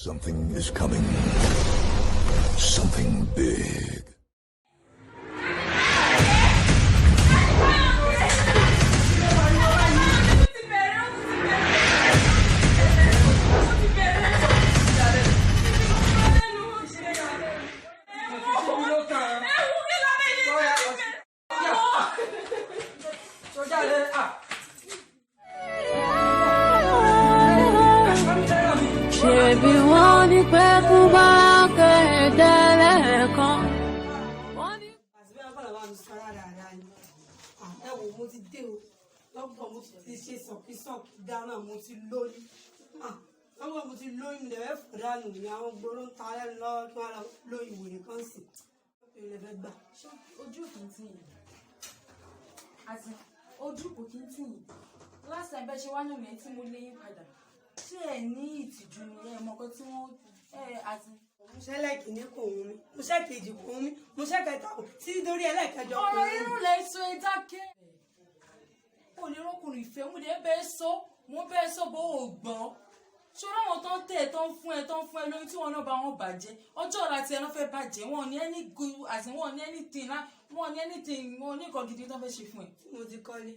Something is coming. Something big. Last time bẹ́ẹ̀ ṣe wá náà ní tí mo lé yín padà ṣé ẹ ní ìtìjú ni ẹ mọ̀ kan tí wọ́n àti. mo ṣe lẹ́kìnní kò wọ́n mi mo ṣe kejì kò wọ́n mi mo ṣe kẹta kò sí dórí ẹlẹ́kẹjọ kò wọ́n mi. ọ̀rọ̀ irú lẹ sọ ẹ dákẹ́. o lè rọ́kùnrin ìfẹ́ mo lè bẹ́ẹ̀ sọ mo bẹ́ẹ̀ sọ bó o gbọ́n ṣọlá àwọn tó ń tẹ̀ tó ń fún ẹ lóyún tí wọn náà bá wọn bàjẹ́ ọjọ́ ọ̀la tí ẹ náà fẹ́ bàjẹ́ wọn ní ẹni good àti wọn ní anything wọn ní anything wọn ní nǹkan gidi tó fẹ́ ṣe fún ẹ. mo ti kọ́lé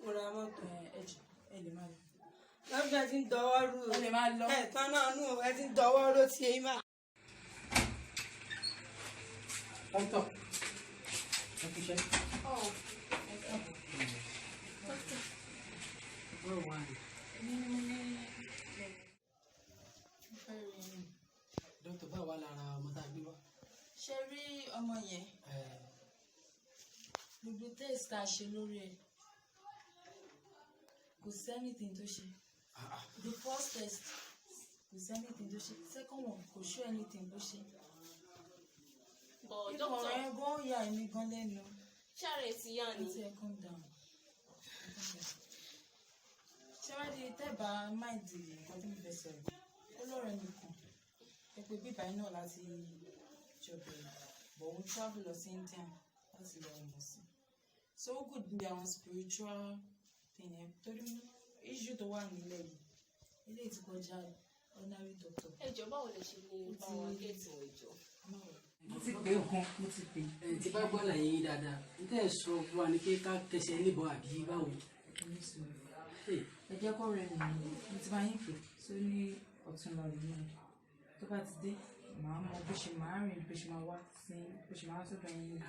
mo ra mọ́tò ẹ lè máa lọ. lọ́gbẹ́ ti ń dọwọ́ rú o ẹ lè máa lọ. ẹ tán náà nù ẹ ti ń dọwọ́ rú ti èyí mà. Ọ̀tọ̀ ẹ fi ṣe. Dókítà báwo wà lára ọmọ tá a gbé wá? Ṣé rí ọmọ yẹn? Gbogbo test tá a ṣe lórí ẹ̀ kò sí anything tó ṣe. The first test kò sí anything tó ṣe. Second one kò show anything tó ṣe. But doctor, ìkọ̀rọ̀ ẹ̀ gan ya èmi gan lẹ́nu. ṣáre ti yá ni. Ẹ calm down. Ṣé wá di tẹ́bà máìdì nǹkan tí mo fẹ́ sọ yìí? Olórun nìkan. Ẹ pé bíbá iná láti jọba ẹ̀. But we travel lọ sí India láti lọ mọ̀ sí. So good bí àwọn spiritual thing ẹ̀ torí issue tó wà nílẹ̀ yìí. Eléyìí ti kọjá ordinary doctor. Ẹ jọ̀ọ́ báwo lẹ ṣe ní bá wa géètì wọn ìjọ? Mo ti pè nǹkan mo ti pè. Tí bá gbọ́ láyé yín dáadáa n tẹ́ ẹ̀ sọ fún wa ni pé ká tẹsẹ̀ níbọ̀ àbí báwo. Ẹ jẹ́ kó rẹ̀ mí mo ti bá yín pè tó ní ọ̀tún lọ rí náà tó bá ti dé màá mọ bó ṣe máa rìn bó ṣe máa wá sí bó ṣe máa wá sọ́dọ̀ yín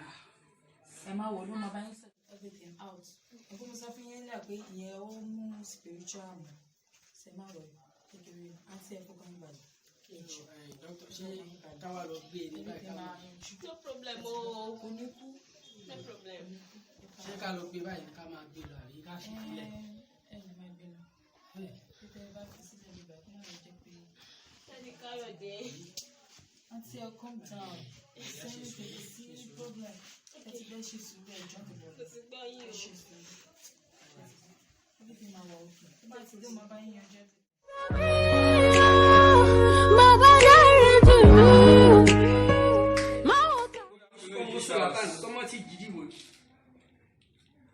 ẹ máa wò ló máa bá yín set everything out ẹ kó mo sọ fún yín lẹ́yìn pé ìyẹn ó mú spiritual mọ̀ ṣe má rọ̀ kékeré àti ẹ̀ fọ́kàn ìbàdàn. Dókítà ṣé káwá lọ gbé e nígbà káwá. No problem o. Kò ní kú. No problem. Ṣé ká lọ gbé báyìí ká máa gbé lọ àbí ká fi sílẹ̀? Ẹ lè máa gbé lọ. Pété bá fi sílẹ̀ nígbà kí wọ́n lè jẹ́ pé. Ṣáde Káyọ̀dé. Àǹtí ẹ calm down. Sẹ́yìn kò sí problem. Ẹ ti bẹ́ẹ̀ ṣe sùúrù ẹ̀jọ́ mi lọ. Kò sí gbọ́ yín o. Ṣe sùúrù. Everything máa wà òkè. Tó bá ti dé, máa bá yín yanjú ẹ̀.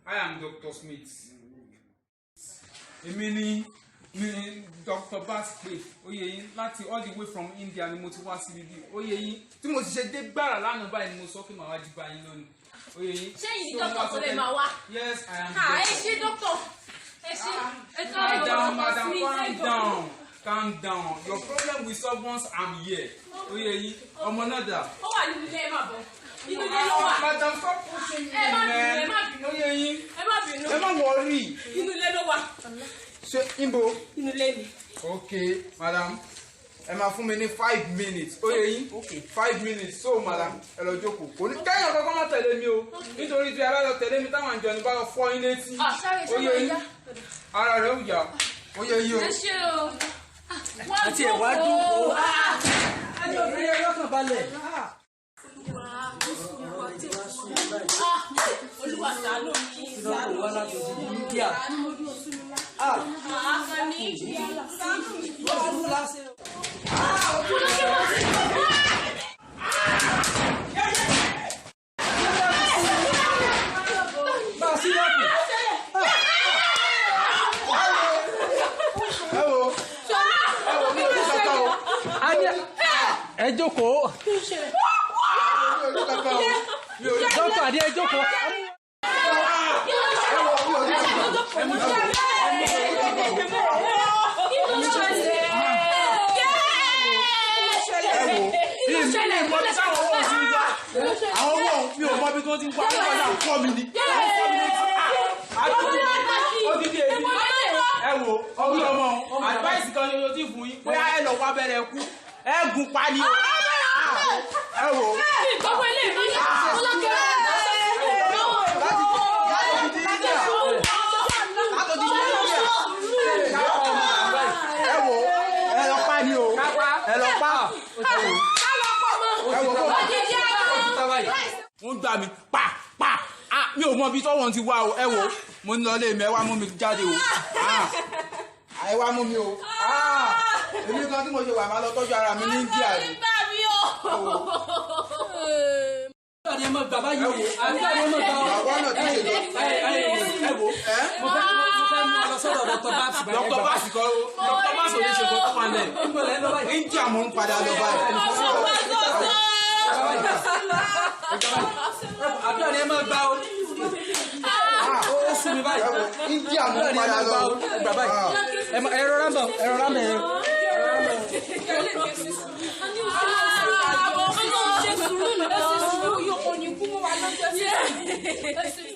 I am Dr. Smith. Èmi ni Dr. Baspe oyè yín láti all the way from India ni mo ti wá síbi bí oyè yín tí mo ti ṣe dé gbàrà lánàá báyìí ni mo sọ pé màá wá jí bá yín lónìí oyè yín. Ṣé yìí ni dókítà tó lè máa wá? Yes, I am. Ẹ ṣe dókítà. Ẹ ṣe. Calm down, madam. Calm down. Calm down. Your problem will solve once I'm here. Oyè yín ọmọ náà dà. Ó wà nínú ilé ẹ máa bọ̀. Inú ilé ló wà. Madam, stop pushing me, man. Ẹ má bínú. Oyè yín. Ẹ má bínú. Ẹ má worry. Inú ilé ló wà. Ṣé Imbo? Inú ilé ni. Okay, madam. Ẹ máa fún mi ní 5 minutes. Oyè yín. Okay. 5 minutes. So, madam, ẹ lọ jókòó. Kò ní kẹ́yìn ọ̀kọ́kọ́ má tẹ̀lé mi o. Nítorí tí ẹ bá lọ tẹ̀lé mi táwọn àjọ ní bá lọ fọ́ yín létí. Oyè yín. Ara rẹ̀ ò yá. Oyè yín o. Ẹ ṣe o. Àti ẹ̀ wá dùn ó. Ẹni òfin yẹn lọ́kàn balẹ̀. Olúwa ṣàánú mi. Ìlọ́kùn wá láti ojú India. Màá ní. Ẹ wo mi ò ní sọ́kọ̀ o. ẹ jókòó. Dókítà Adé ẹ jókòó. Àwọn owó mi ò mọ bí tó ti ń wá nígbà náà kọ́ mi ni. Ẹ wo ọgbọ́n ọmọ advice kan ni o ti fún yín bóyá ẹ lọ wá bẹ̀rẹ̀ kú ẹ gùn pa ni o. Ẹ wo. Ẹ wo ẹ lọ pa ni o. Ẹ lọ pa. Wọ́n gbà mí pa mi ò mọ ibi tọ́wọ́n ti wá o ẹ wo mo ń lọ lé mi ẹ wá mú mi jáde o ẹ wá mú mi o èmi kan tí mo ṣe wà máa lọ tọ́jú ara mi ní India ni. Àdé mọ bàbá yìí o. Àdé mọ bàbá o. Àwọn náà ti ṣe lọ. Ẹ wo. Mo fẹ́ mú ọ lọ sọ́dọ̀ Dr. Babs. Dr. Babs kọ́ o. Dr. Babs ò ní ṣe kó tó wà lẹ̀. India mo ń padà lọ báyìí. Àdúrà ni ẹ máa gbà o. Ó sún mi báyìí. India mo ń padà lọ. Ẹ rọra bọ̀. Àwọn ọmọ náà ṣe sùúrù náà. Ẹ ṣe sùúrù yóò kò ní kú mọ́ wa lọ́jọ́ sí.